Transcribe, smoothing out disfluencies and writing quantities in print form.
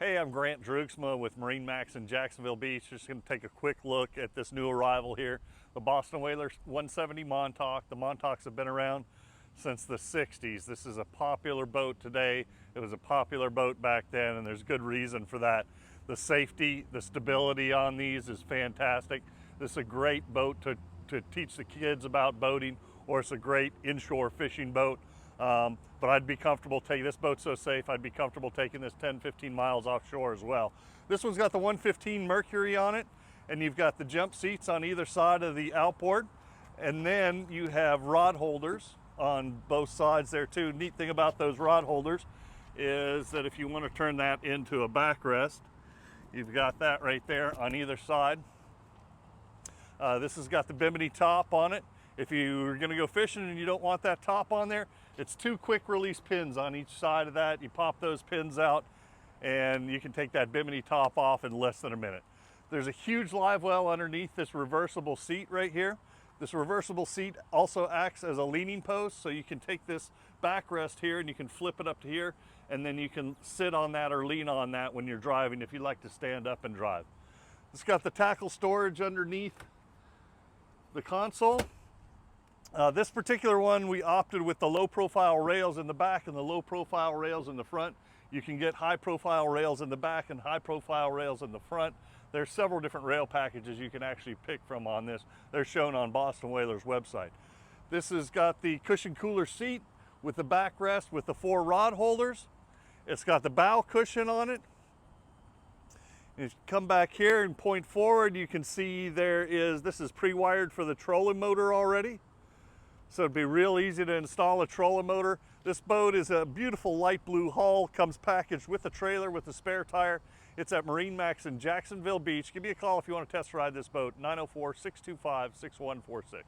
Hey, I'm Grant Droogsma with MarineMax in Jacksonville Beach. Just going to take a quick look at this new arrival here, the Boston Whaler 170 Montauk. The Montauks have been around since the 60s. This is a popular boat today. It was a popular boat back then, and there's good reason for that. The safety, the stability on these is fantastic. This is a great boat to teach the kids about boating, or it's a great inshore fishing boat. But I'd be comfortable taking, this boat's so safe, I'd be comfortable taking this 10, 15 miles offshore as well. This one's got the 115 Mercury on it, and you've got the jump seats on either side of the outboard. And then you have rod holders on both sides there too. Neat thing about those rod holders is that if you want to turn that into a backrest, you've got that right there on either side. This has got the bimini top on it. If you're going to go fishing and you don't want that top on there, it's two quick release pins on each side of that. You pop those pins out and you can take that bimini top off in less than a minute. There's a huge live well underneath this reversible seat right here. This reversible seat also acts as a leaning post, so you can take this backrest here and you can flip it up to here, and then you can sit on that or lean on that when you're driving if you like to stand up and drive. It's got the tackle storage underneath the console. This particular one, we opted with the low profile rails in the back and the low profile rails in the front. You can get high profile rails in the back and high profile rails in the front. There's several different rail packages you can actually pick from on this. They're shown on Boston Whaler's website. This has got the cushion cooler seat with the backrest with the 4 rod holders. It's got the bow cushion on it. If you come back here and point forward, you can see this is pre-wired for the trolling motor already. So it'd be real easy to install a trolling motor. This boat is a beautiful light blue hull, comes packaged with a trailer with a spare tire. It's at MarineMax in Jacksonville Beach. Give me a call if you want to test ride this boat, 904-625-6146.